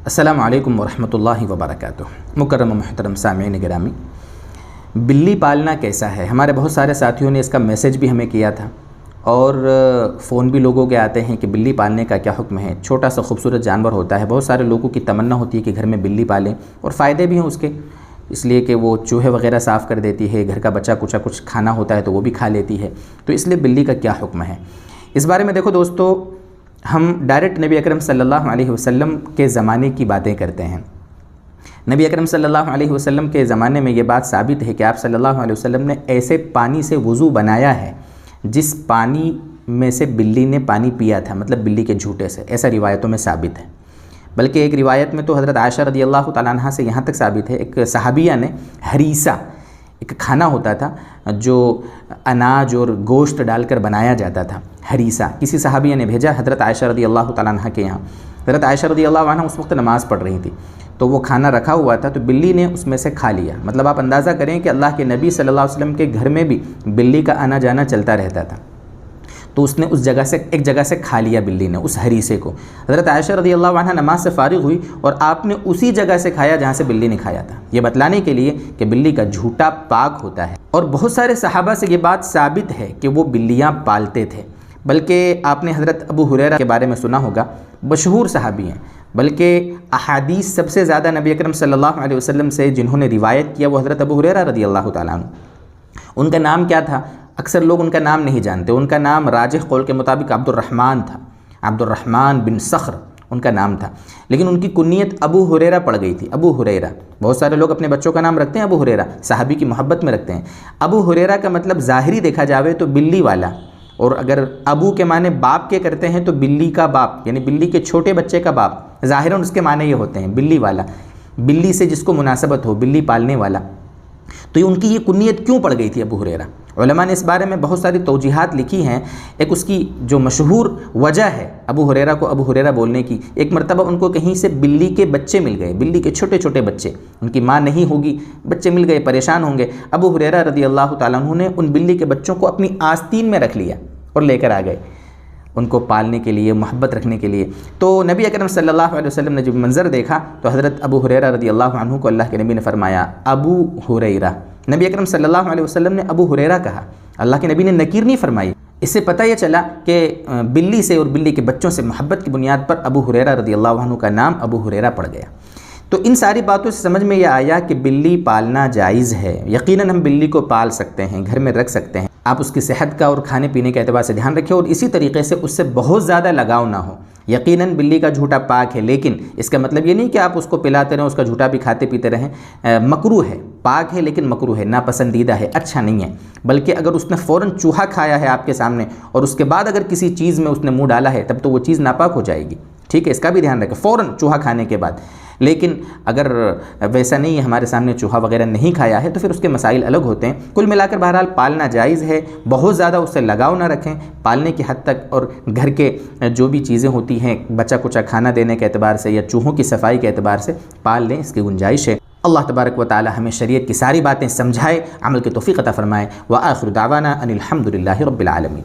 السلام علیکم ورحمۃ اللہ وبرکاتہ۔ مکرم و محترم سامعین گرامی، بلی پالنا کیسا ہے؟ ہمارے بہت سارے ساتھیوں نے اس کا میسیج بھی ہمیں کیا تھا اور فون بھی لوگوں کے آتے ہیں کہ بلی پالنے کا کیا حکم ہے۔ چھوٹا سا خوبصورت جانور ہوتا ہے، بہت سارے لوگوں کی تمنا ہوتی ہے کہ گھر میں بلی پالیں، اور فائدے بھی ہیں اس کے، اس لیے کہ وہ چوہے وغیرہ صاف کر دیتی ہے، گھر کا بچہ کچھ کھانا ہوتا ہے تو وہ بھی کھا لیتی ہے، تو اس لیے بلی کا کیا حکم ہے؟ اس بارے میں دیکھو دوستو، ہم ڈائریکٹ نبی اکرم صلی اللہ علیہ وسلم کے زمانے کی باتیں کرتے ہیں۔ نبی اکرم صلی اللہ علیہ وسلم کے زمانے میں یہ بات ثابت ہے کہ آپ صلی اللہ علیہ وسلم نے ایسے پانی سے وضو بنایا ہے جس پانی میں سے بلی نے پانی پیا تھا، مطلب بلی کے جھوٹے سے، ایسا روایتوں میں ثابت ہے۔ بلکہ ایک روایت میں تو حضرت عائشہ رضی اللہ تعالیٰ عنہا سے یہاں تک ثابت ہے، ایک صحابیہ نے ہریسہ، ایک کھانا ہوتا تھا جو اناج اور گوشت ڈال کر بنایا جاتا تھا، ہریسہ، کسی صحابیہ نے بھیجا حضرت عائشہ رضی اللہ تعالیٰ عنہا کے یہاں۔ حضرت عائشہ رضی اللہ عنہا اس وقت نماز پڑھ رہی تھی، تو وہ کھانا رکھا ہوا تھا، تو بلی نے اس میں سے کھا لیا۔ مطلب آپ اندازہ کریں کہ اللہ کے نبی صلی اللہ علیہ وسلم کے گھر میں بھی بلی کا آنا جانا چلتا رہتا تھا، تو اس نے اس جگہ سے ایک جگہ سے کھا لیا بلی نے اس ہریسے کو۔ حضرت عائشہ رضی اللہ عنہا نماز سے فارغ ہوئی اور آپ نے اسی جگہ سے کھایا جہاں سے بلی نے کھایا تھا، یہ بتلانے کے لیے کہ بلی کا جھوٹا پاک ہوتا ہے۔ اور بہت سارے صحابہ سے یہ بات ثابت ہے کہ وہ بلیاں پالتے تھے، بلکہ آپ نے حضرت ابو ہریرہ کے بارے میں سنا ہوگا، مشہور صحابی ہیں، بلکہ احادیث سب سے زیادہ نبی اکرم صلی اللہ علیہ وسلم سے جنہوں نے روایت کیا وہ حضرت ابو ہریرہ رضی اللہ تعالیٰ عنہ۔ ان کا نام کیا تھا؟ اکثر لوگ ان کا نام نہیں جانتے۔ ان کا نام راجح قول کے مطابق عبد الرحمن تھا، عبد الرحمن بن صخر ان کا نام تھا، لیکن ان کی کنیت ابو ہریرہ پڑ گئی تھی، ابو ہریرہ۔ بہت سارے لوگ اپنے بچوں کا نام رکھتے ہیں ابو ہریرہ، صحابی کی محبت میں رکھتے ہیں۔ ابو ہریرہ کا مطلب ظاہری دیکھا جاوے تو بلی والا، اور اگر ابو کے معنی باپ کے کرتے ہیں تو بلی کا باپ، یعنی بلی کے چھوٹے بچے کا باپ، ظاہراً اس کے معنی یہ ہوتے ہیں بلی والا، بلی سے جس کو مناسبت ہو، بلی پالنے والا۔ تو ان کی یہ کنیت کیوں پڑ گئی تھی ابو ہریرہ؟ علماء نے اس بارے میں بہت ساری توجیحات لکھی ہیں۔ ایک اس کی جو مشہور وجہ ہے ابو ہریرہ کو ابو ہریرہ بولنے کی، ایک مرتبہ ان کو کہیں سے بلی کے بچے مل گئے، بلی کے چھوٹے چھوٹے بچے، ان کی ماں نہیں ہوگی، بچے مل گئے، پریشان ہوں گے۔ ابو ہریرہ رضی اللہ تعالیٰ عنہ نے ان بلی کے بچوں کو اپنی آستین میں رکھ لیا اور لے کر آ گئے ان کو پالنے کے لیے، محبت رکھنے کے لیے۔ تو نبی اکرم صلی اللہ علیہ وسلم نے جب منظر دیکھا تو حضرت ابو ہریرہ رضی اللہ عنہ کو اللہ کے نبی نے فرمایا ابو ہریرہ۔ نبی اکرم صلی اللہ علیہ وسلم نے ابو ہریرہ کہا، اللہ کے نبی نے نکیر نہیں فرمائی۔ اس سے پتہ یہ چلا کہ بلی سے اور بلی کے بچوں سے محبت کی بنیاد پر ابو ہریرہ رضی اللہ عنہ کا نام ابو ہریرہ پڑ گیا۔ تو ان ساری باتوں سے سمجھ میں یہ آیا کہ بلی پالنا جائز ہے، یقیناً ہم بلی کو پال سکتے ہیں، گھر میں رکھ سکتے ہیں۔ آپ اس کی صحت کا اور کھانے پینے کے اعتبار سے دھیان رکھیں، اور اسی طریقے سے اس سے بہت زیادہ لگاؤ نہ ہو۔ یقیناً بلی کا جھوٹا پاک ہے، لیکن اس کا مطلب یہ نہیں کہ آپ اس کو پلاتے رہیں، اس کا جھوٹا بھی کھاتے پیتے رہیں۔ مکروہ ہے، پاک ہے لیکن مکروہ ہے، ناپسندیدہ ہے، اچھا نہیں ہے۔ بلکہ اگر اس نے فوراً چوہا کھایا ہے آپ کے سامنے اور اس کے بعد اگر کسی چیز میں اس نے منہ ڈالا ہے، تب تو وہ چیز ناپاک ہو جائے گی، ٹھیک ہے؟ اس کا بھی دھیان رکھیں، فوراً چوہا کھانے کے بعد۔ لیکن اگر ویسا نہیں ہے، ہمارے سامنے چوہا وغیرہ نہیں کھایا ہے، تو پھر اس کے مسائل الگ ہوتے ہیں۔ کل ملا کر بہرحال پالنا جائز ہے، بہت زیادہ اس سے لگاؤ نہ رکھیں، پالنے کی حد تک، اور گھر کے جو بھی چیزیں ہوتی ہیں بچہ کچا کھانا دینے کے اعتبار سے یا چوہوں کی صفائی کے اعتبار سے پال لیں، اس کی گنجائش ہے۔ اللہ تبارک و تعالی ہمیں شریعت کی ساری باتیں سمجھائے، عمل کی توفیق عطا فرمائے۔ وآخر دعوانا ان الحمد للہ رب العالمین۔